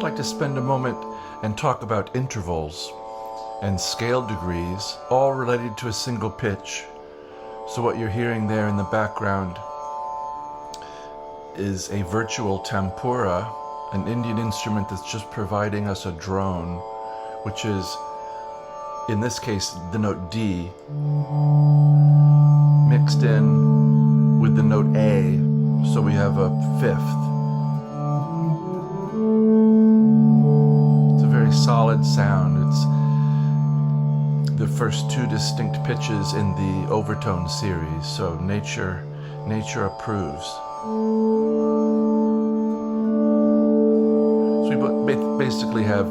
like to spend a moment and talk about intervals and scale degrees, all related to a single pitch. So what you're hearing there in the background is a virtual Tampura, an Indian instrument that's just providing us a drone, which is, in this case, the note D, mixed in with the note A, so we have a fifth. It's a very solid sound. It's the first two distinct pitches in the overtone series, so nature approves. So we basically have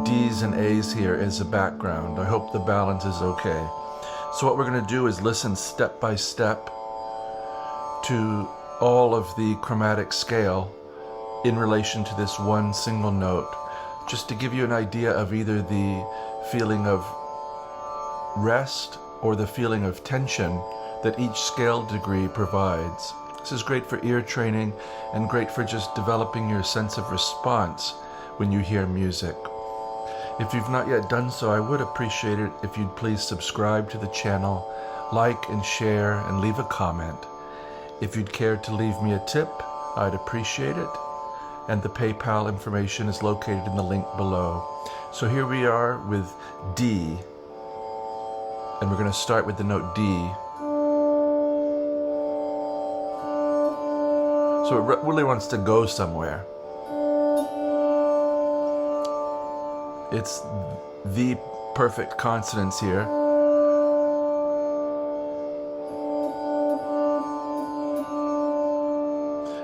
D's and A's here as a background. I hope the balance is okay. So what we're going to do is listen step by step to all of the chromatic scale in relation to this one single note, just to give you an idea of either the feeling of rest or the feeling of tension that each scale degree provides. This is great for ear training and great for just developing your sense of response when you hear music. If you've not yet done so, I would appreciate it if you'd please subscribe to the channel, like and share, and leave a comment. If you'd care to leave me a tip, I'd appreciate it. And the PayPal information is located in the link below. So here we are with D, and we're going to start with the note D. So it really wants to go somewhere. It's the perfect consonants here.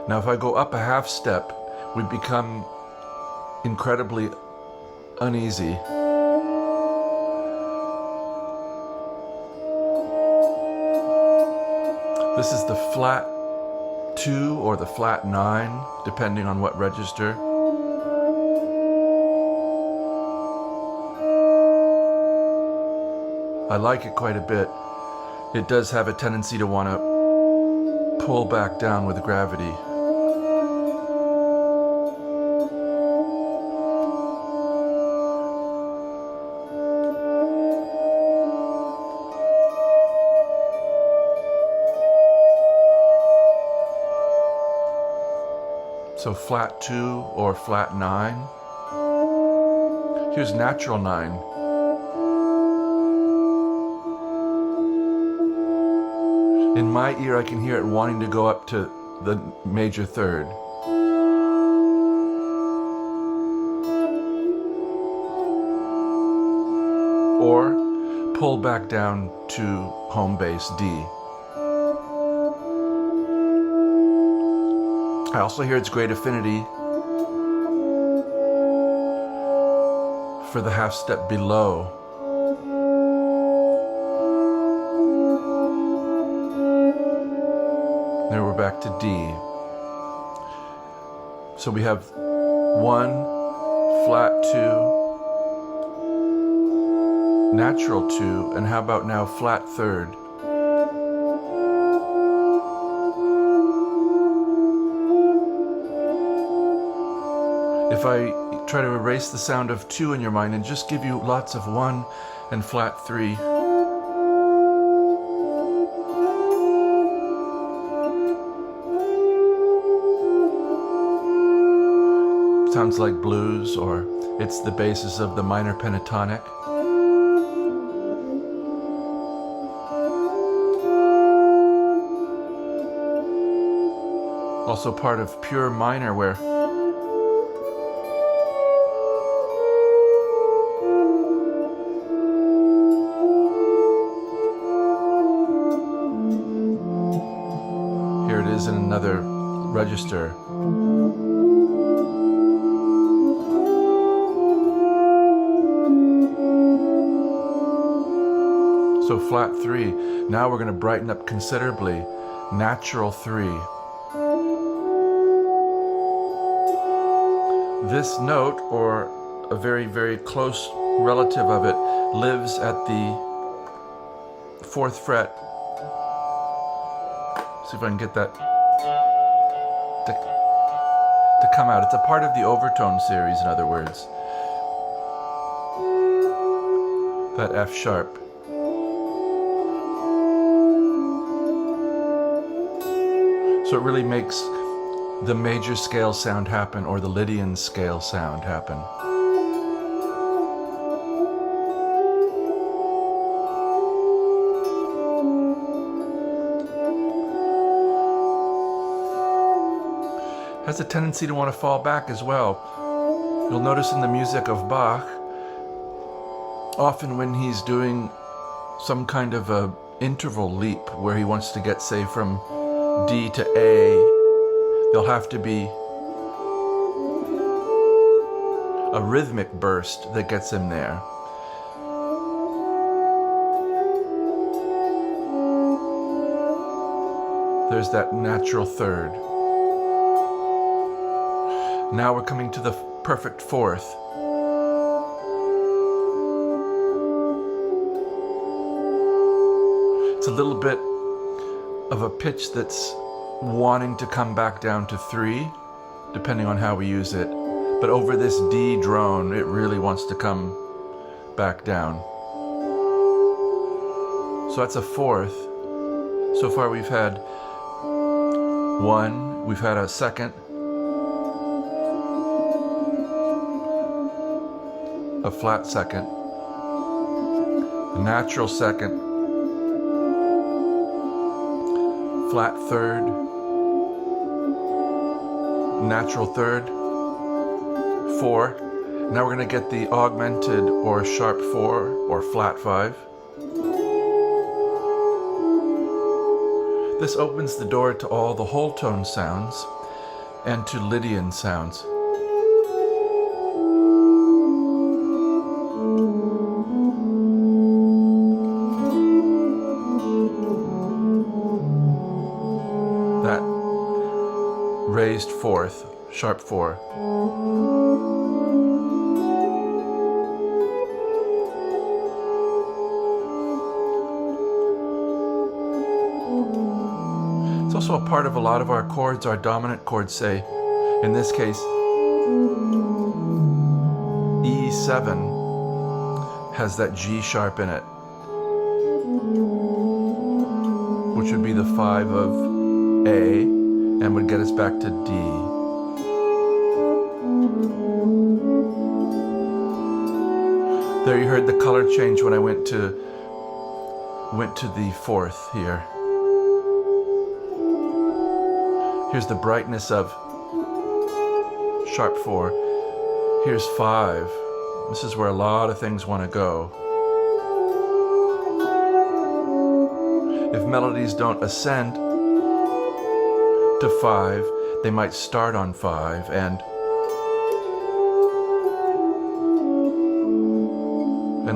Now if I go up a half step, we become incredibly uneasy. This is the flat 2 or the flat 9, depending on what register. I like it quite a bit. It does have a tendency to want to pull back down with gravity. So flat 2 or flat 9. Here's natural 9. In my ear, I can hear it wanting to go up to the major third. Or pull back down to home base D. I also hear its great affinity for the half step below. There we're back to D. So we have 1, flat 2, natural 2, and how about now flat third? If I try to erase the sound of 2 in your mind and just give you lots of 1 and flat 3. Sounds like blues, or it's the basis of the minor pentatonic. Also part of pure minor, where here it is in another register. So flat 3. Now we're going to brighten up considerably. Natural 3. This note, or a very, very close relative of it, lives at the 4th fret. See if I can get that to come out. It's a part of the overtone series, in other words. That F sharp. So it really makes the major scale sound happen, or the Lydian scale sound happen. Has a tendency to want to fall back as well. You'll notice in the music of Bach, often when he's doing some kind of a interval leap where he wants to get, say, from D to A, there'll have to be a rhythmic burst that gets him there. There's that natural third. Now we're coming to the perfect fourth. It's a little bit of a pitch that's wanting to come back down to 3, depending on how we use it. But over this D drone, it really wants to come back down. So that's a fourth. So far we've had 1, we've had a second, a flat second, a natural second, flat third, natural third, 4. Now we're going to get the augmented or sharp 4 or flat 5. This opens the door to all the whole tone sounds and to Lydian sounds. That raised fourth, sharp 4. It's also a part of a lot of our chords, our dominant chords, say, in this case, E7 has that G sharp in it, which would be the 5 of A, and would get us back to D. There you heard the color change when I went to the fourth here. Here's the brightness of sharp 4. Here's 5. This is where a lot of things want to go. If melodies don't ascend to 5, they might start on 5 and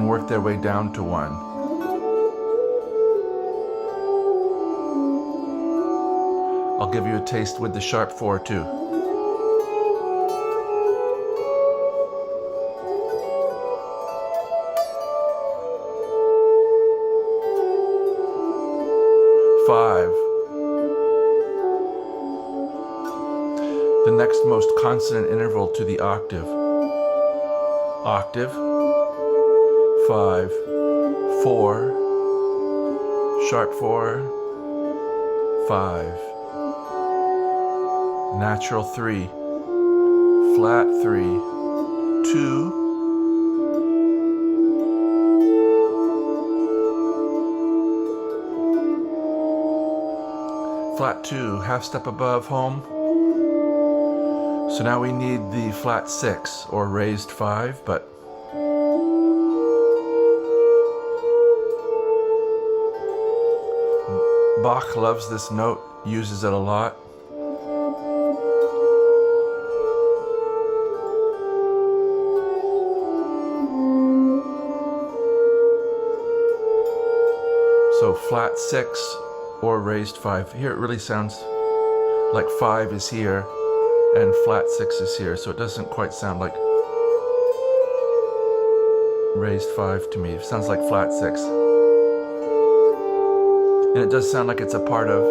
work their way down to 1. I'll give you a taste with the sharp 4 too. The next most consonant interval to the octave. Octave, 5, 4, sharp 4, 5, natural 3, flat 3, 2, flat 2, half step above home. So now we need the flat 6 or raised 5, but Bach loves this note, uses it a lot. So flat 6 or raised 5. Here it really sounds like 5 is here and flat 6 is here, so it doesn't quite sound like raised 5 to me. It sounds like flat 6. And it does sound like it's a part of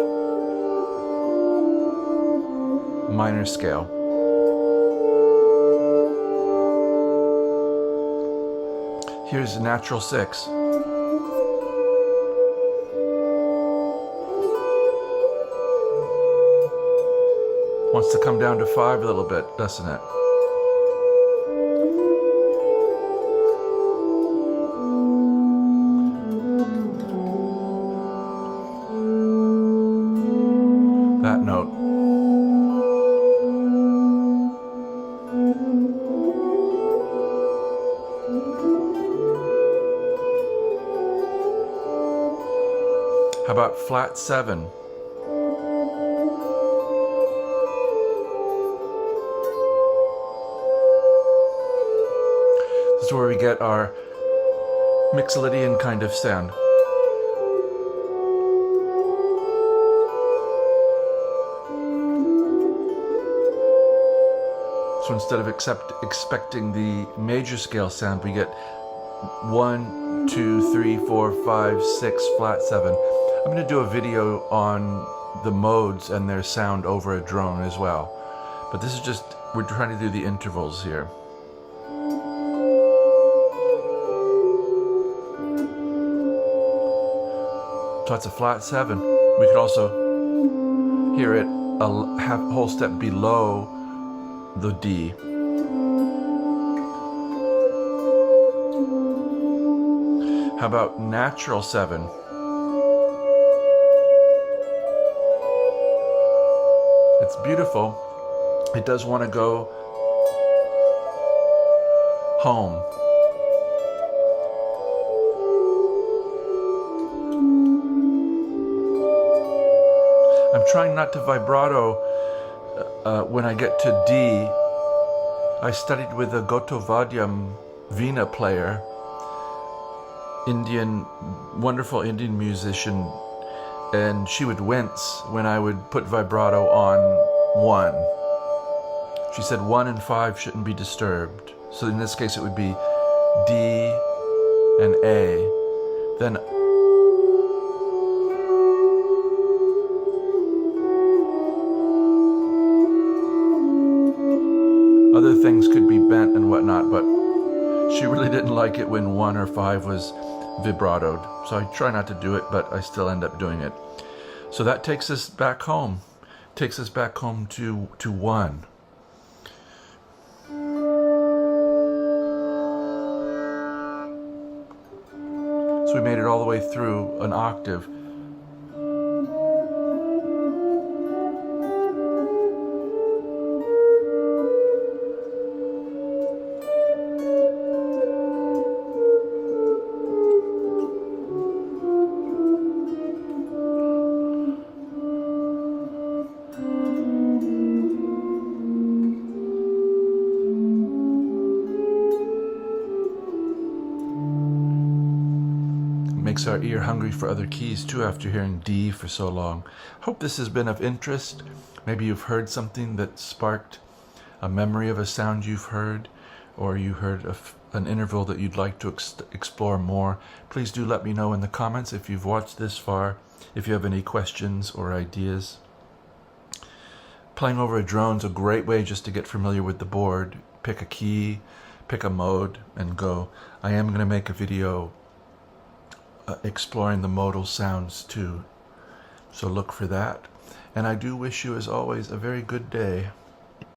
minor scale. Here's natural 6. Wants to come down to 5 a little bit, doesn't it? That note. How about flat 7? This is where we get our Mixolydian kind of sound. So instead of expecting the major scale sound, we get 1, 2, 3, 4, 5, 6, flat 7. I'm going to do a video on the modes and their sound over a drone as well. But this is just, we're trying to do the intervals here. So that's a flat 7. We could also hear it a whole step below the D. How about natural 7? It's beautiful. It does want to go home. I'm trying not to vibrato when I get to D. I studied with a Gotovadhyam Veena player, wonderful Indian musician, and she would wince when I would put vibrato on 1. She said 1 and 5 shouldn't be disturbed. So in this case it would be D and A. Then other things could be bent and whatnot, but she really didn't like it when 1 or 5 was vibratoed. So I try not to do it, but I still end up doing it. So that takes us back home. Takes us back home to 1. So we made it all the way through an octave. Makes our ear hungry for other keys too after hearing D for so long. Hope this has been of interest. Maybe you've heard something that sparked a memory of a sound you've heard, or you heard an interval that you'd like to explore more. Please do let me know in the comments if you've watched this far, if you have any questions or ideas. Playing over a drone's a great way just to get familiar with the board. Pick a key, pick a mode, and go. I am going to make a video exploring the modal sounds too, so look for that. And I do wish you, as always, a very good day.